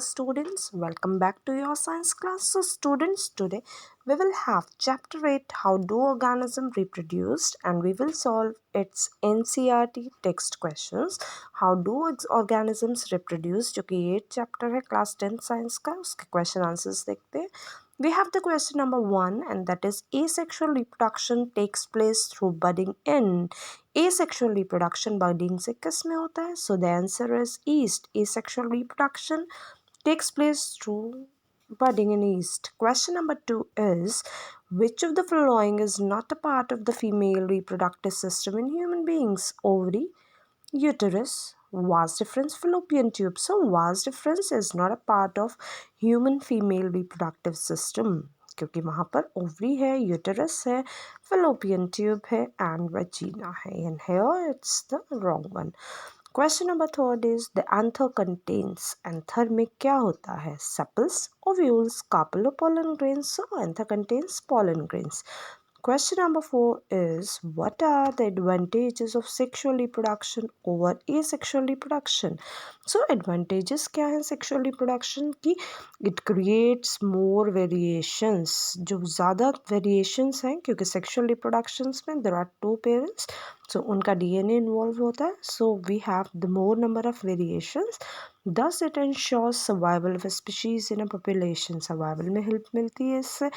students, welcome back to your science class. So students, today we will have chapter 8, how do organisms reproduce, and we will solve its NCERT text questions. How do organisms reproduce, जो कि 8 chapter है class 10 science का, उसके question answers देखते हैं. We have the question number 1, and that is asexual reproduction takes place through budding in. Asexual reproduction budding से किस में होता है? So the answer is yeast. Asexual reproduction takes place through budding in yeast. Question number 2 is which of the following is not a part of the female reproductive system in human beings? Ovary, uterus, vas deferens, fallopian tube. So vas deferens is not a part of human female reproductive system क्योंकि वहाँ पर ovary है, uterus है, fallopian tube है and vagina है. And here it's the wrong one. Question number 3 is the anther contains. Anther में क्या होता है? Sepals, ovules, carpel or pollen grains. So anther contains pollen grains. Question number 4 is what are the advantages of sexual reproduction over asexual reproduction? So advantages क्या हैं sexual reproduction की? It creates more variations. जो ज़्यादा variations हैं क्योंकि sexual reproductions में there are two parents, so उनका DNA involve होता है, so we have the more number of variations. Thus it ensures survival of a species in a population. Survival में help मिलती है इससे.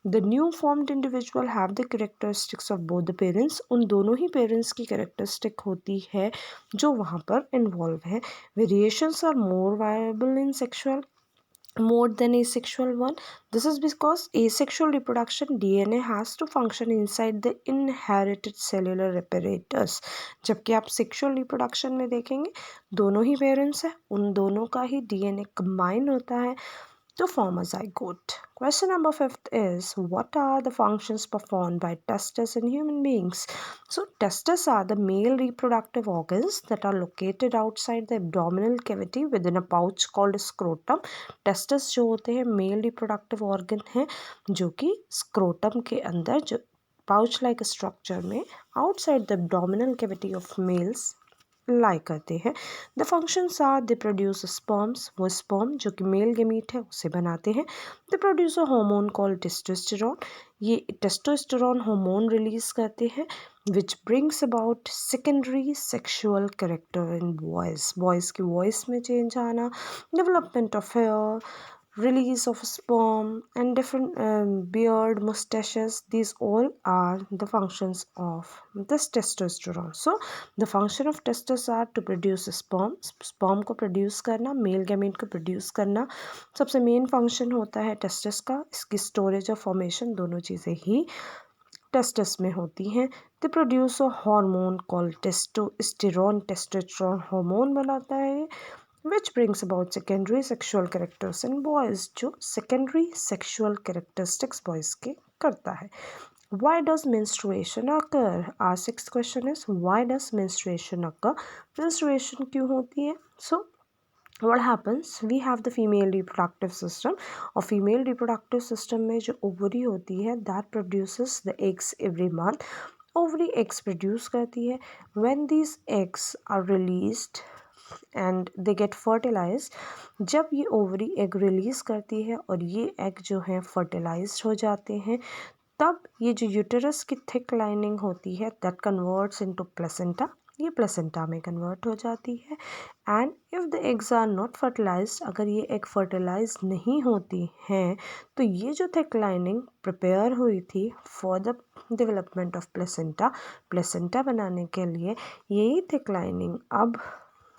The new formed individual have the characteristics of both the parents. उन दोनों ही parents की characteristic होती है जो वहाँ पर involve है. Variations are more viable in sexual more than asexual one. This is because asexual reproduction DNA has to function inside the inherited cellular apparatus. जबकि आप sexual reproduction में देखेंगे दोनों ही parents हैं, उन दोनों का ही DNA combine होता है to form a zygote. Question number 5 is what are the functions performed by testes in human beings? So testes are the male reproductive organs that are located outside the abdominal cavity within a pouch called scrotum. Testes जो होते हैं male reproductive organ हैं जो कि scrotum के अंदर जो pouch like structure में outside the abdominal cavity of males लाई करते हैं. The functions are they produce sperms, वो स्पर्म जो कि मेल गैमीट है उसे बनाते हैं. They produce a hormone called testosterone, ये टेस्टोस्टेरोन हार्मोन रिलीज करते हैं which brings about secondary sexual character in boys. Boys की वॉइस में चेंज आना, development of hair, release of sperm and different beard, mustaches, these all are the functions of this testosterone. So the function of testes are to produce sperm. Sperm को produce करना, male gamete को produce करना सबसे main function होता है testes का. इसकी storage और formation दोनों चीज़ें ही testes में होती हैं. They produce a hormone called testosterone. testosterone hormone बनाता है which brings about secondary sexual characters in boys, जो secondary sexual characteristics boys के करता है. Why does menstruation occur? Our sixth question is why does menstruation occur? Menstruation क्यों होती है? So what happens, we have the female reproductive system और female reproductive system में जो ovary होती है that produces the eggs every month. ovary eggs produce करती है. When these eggs are released and they get fertilize, जब ये ovary egg release करती है और ये एग जो है फर्टिलाइज हो जाते हैं तब ये जो यूटरस की थिक लाइनिंग होती है दैट कन्वर्ट्स इनटू प्लेसेंटा, ये प्लेसेंटा में कन्वर्ट हो जाती है. And if the eggs are not fertilized, अगर ये एग फर्टिलाइज नहीं होती हैं तो ये जो थिक लाइनिंग प्रिपेयर हुई थी for the development of placenta, placenta बनाने के लिए यही थिक लाइनिंग अब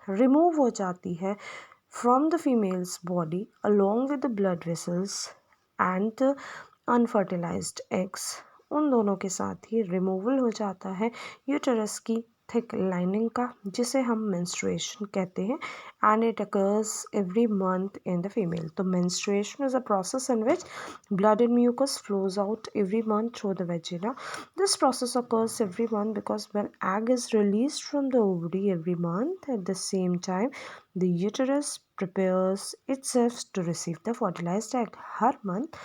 रिमूव हो जाती है from the females body along with the blood vessels and the unfertilised eggs. उन दोनों के साथ ही रिमूवल हो जाता है यूटरस की थिक लाइनिंग का जिसे हम मेंस्ट्रुएशन कहते हैं and it occurs every month in the female. तो menstruation is a process in which blood and mucus flows out every month through the vagina. This process occurs every month because when egg is released from the ovary every month, at the same time the uterus prepares itself to receive the fertilized egg. हर month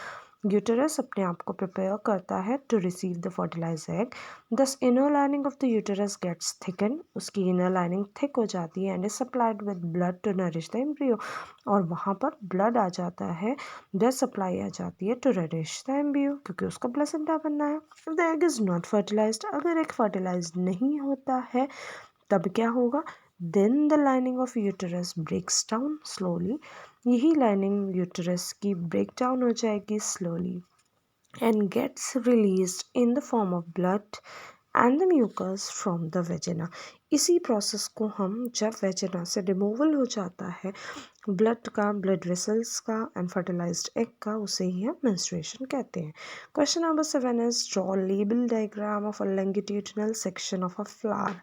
uterus अपने आप को prepare करता है to receive the fertilize egg. This inner lining of the uterus gets thicken, उसकी inner lining thick हो जाती है and is supplied with blood to nourish the embryo, और वहाँ पर ब्लड आ जाता है, ब्लड सप्लाई आ जाती है टू नरिश द एम्ब्रियो, क्योंकि उसका प्लेसेंटा बनना है। If the egg is not fertilized, अगर एग फर्टिलाइज नहीं होता है तब क्या होगा? Then the lining of uterus breaks down slowly, यही लाइनिंग यूटेरस की ब्रेक डाउन हो जाएगी slowly and gets released in the form of blood and the mucus from the vagina। इसी प्रोसेस को हम जब वेजिना से रिमूवल हो जाता है ब्लड का, ब्लड वेसल्स का एंड फर्टिलाइज्ड एग का, उसे ही हम मेंस्ट्रुएशन कहते हैं। Question number 7 is draw label diagram of a longitudinal section of a flower.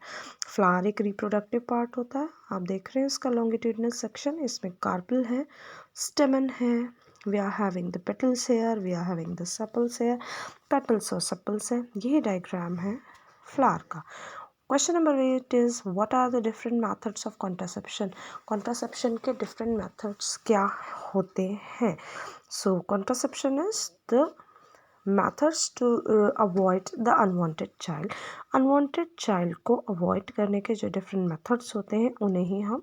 Flower एक रिप्रोडक्टिव पार्ट होता है, आप देख रहे हैं इसका लॉन्गिट्यूडिनल सेक्शन, इसमें कार्पल है, स्टेमन है, we are having the petals here, we are having the sepals here, petals और sepals है, यही डायग्राम है फ्लावर का। Question number 8 is what are the different methods of contraception. Contraception के डिफरेंट मेथड्स क्या होते हैं? So contraception is the methods to avoid the unwanted child। unwanted child को avoid करने के जो different methods होते हैं उन्हें ही हम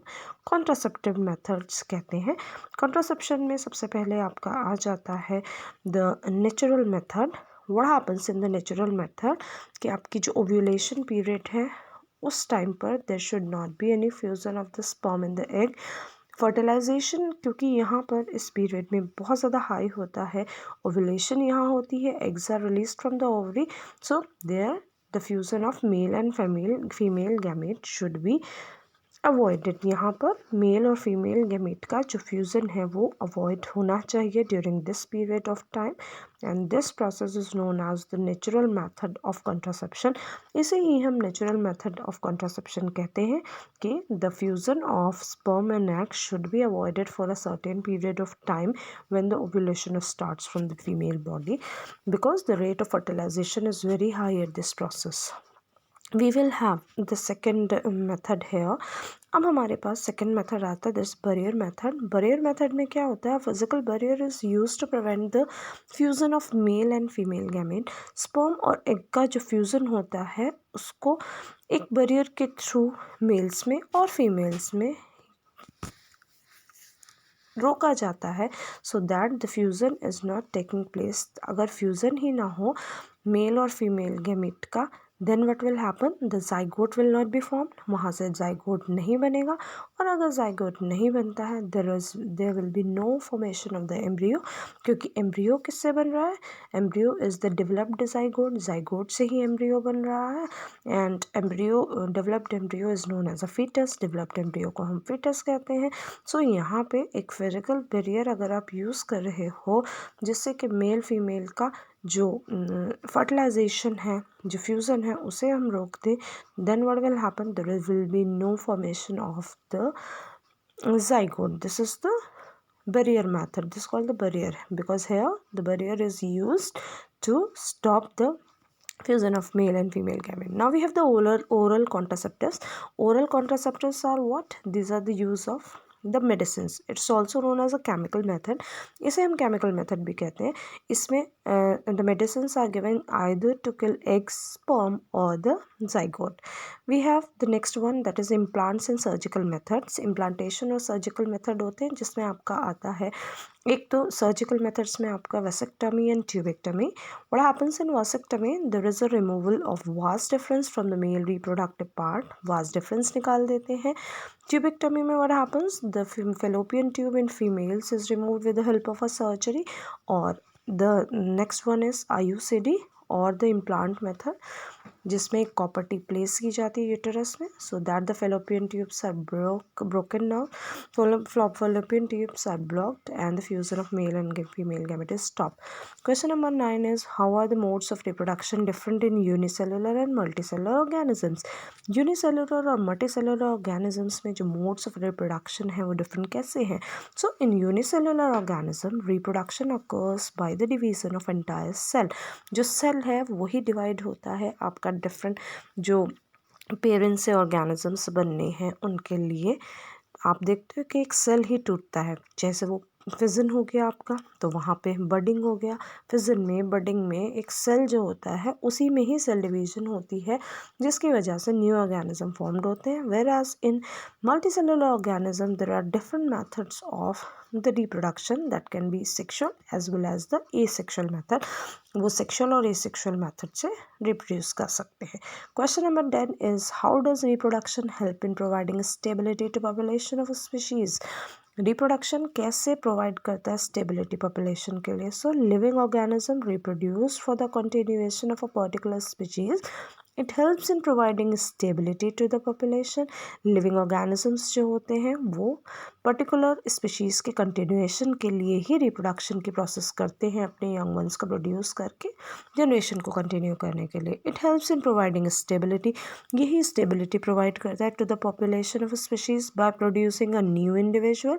contraceptive methods कहते हैं। contraception में सबसे पहले आपका आ जाता है the natural method। what happens in the natural method कि आपकी जो ovulation period है उस टाइम पर there should not be any fusion of the sperm in the egg। Fertilization क्योंकि यहाँ पर इस पीरियड में बहुत ज़्यादा हाई होता है, ओवुलेशन यहाँ होती है, eggs are release from the ovary, so there the fusion of male and female gamete should be avoided. यहाँ पर मेल और फीमेल गैमेट का जो फ्यूज़न है वो अवॉइड होना चाहिए during this period of time and this process is known as the natural method of contraception. इसे ही हम नेचुरल मेथड ऑफ कॉन्ट्रासेप्शन कहते हैं कि the fusion of sperm and egg should be avoided for a certain period of time when the ovulation starts from the female body because the rate of fertilization is very high at this process। we will have the second method here। अब हमारे पास second method आता है this barrier method. Barrier method में क्या होता है? Physical barrier is used to prevent the fusion of male and female gamete. Sperm और egg का जो फ्यूजन होता है उसको एक बैरियर के थ्रू मेल्स में और फीमेल्स में रोका जाता है so that the fusion is not taking place. अगर फ्यूज़न ही ना हो मेल और फीमेल गैमेट का then what will happen? The zygote will not be formed, वहाँ से जाइगोट नहीं बनेगा, और अगर जाइगोट नहीं बनता है there will be no formation of the embryo, क्योंकि एम्ब्रियो किससे बन रहा है? Embryo is the developed zygote, zygote से ही एम्ब्रियो बन रहा है and embryo developed embryo is known as a foetus. Developed embryo को हम फीटस कहते हैं। सो यहाँ पे एक फिजिकल बैरियर अगर आप यूज़ कर रहे हो जिससे कि मेल फीमेल का जो फर्टिलाइजेशन है, जो फ्यूज़न है, उसे हम रोक दें, then what will happen? There will be no formation of the zygote। this is the barrier method, this is called the barrier because here the barrier is used to stop the fusion of male and female gamete। now we have the oral contraceptives। oral contraceptives are what? these are the use of the medicines। it's also known as a chemical method। इसे हम chemical method भी कहते हैं। इसमें the medicines are given either to kill eggs, sperm or the zygote। we have the next one that is implants and surgical methods। implantation और surgical method होते हैं जिसमें आपका आता है एक तो सर्जिकल मेथड्स में आपका vasectomy and tubectomy. What happens in vasectomy? There is a removal of vas deferens from the male reproductive part, vas deferens निकाल देते हैं। ट्यूबेक्टमी में what happens? The fallopian tube in females is removed with the help of a surgery. और the next one is IUCD और the implant method जिसमें एक copper tip place की जाती है यूटेरस में so that the fallopian tubes are broken now, fallopian tubes are blocked and the fusion of male and female gamete is stopped। question number 9 is how are the modes of reproduction different in unicellular and multicellular organisms। unicellular और multicellular organisms में जो modes of reproduction है वो different कैसे हैं? so in unicellular organism reproduction occurs by the division of entire cell। जो cell है वही डिवाइड होता है आपका डिफरेंट जो पेरेंट्स से ऑर्गेनिजम्स बनने हैं उनके लिए। आप देखते हो कि एक सेल ही टूटता है, जैसे वो फिजन हो गया आपका, तो वहाँ पे बडिंग हो गया। फिजन में, बडिंग में एक सेल जो होता है उसी में ही सेल डिवीजन होती है, जिसकी वजह से न्यू ऑर्गेनिज्म फॉर्म्ड होते हैं। Whereas in multicellular organism there are different methods of the reproduction that can be sexual as well as the asexual method. वो सेक्शुअल और एसेक्सुअल मेथड से रिप्रोड्यूस कर सकते हैं। Question number 10 is how does reproduction help in providing stability to population of species. Reproduction कैसे provide करता है stability population के लिए। So living organism reproduce for the continuation of a particular species. It helps in providing stability to the population. Living organisms जो होते हैं वो particular species के कंटिन्यूएशन के लिए ही रिप्रोडक्शन की प्रोसेस करते हैं, अपने यंग वंस को प्रोड्यूस करके जनरेशन को कंटिन्यू करने के लिए। It helps in providing stability, यही स्टेबिलिटी प्रोवाइड करता है to the population of species by producing a new individual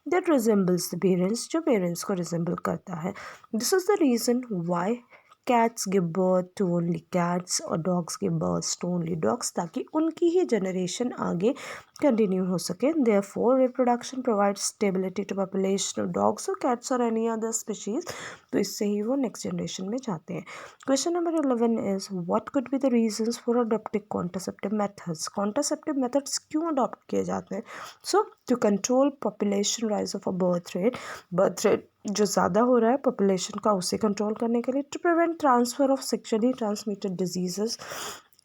that resembles the parents, जो पेरेंट्स को रिजेंबल करता है। This is the reason why cats give birth to only cats और dogs give birth to only dogs, ताकि उनकी ही generation आगे continue हो सके। Therefore reproduction provides stability to population of dogs or cats or any other species, तो इससे ही वो next generation में जाते हैं। Question number 11 is what could be the reasons for adopting contraceptive methods. Contraceptive methods क्यों adopt किए जाते हैं। So to control population rise of a birth rate जो ज़्यादा हो रहा है पॉपुलेशन का, उसे कंट्रोल करने के लिए। To prevent transfer of sexually transmitted diseases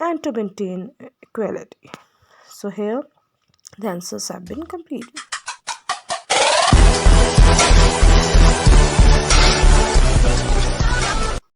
and to maintain equality. So here the answers have been completed.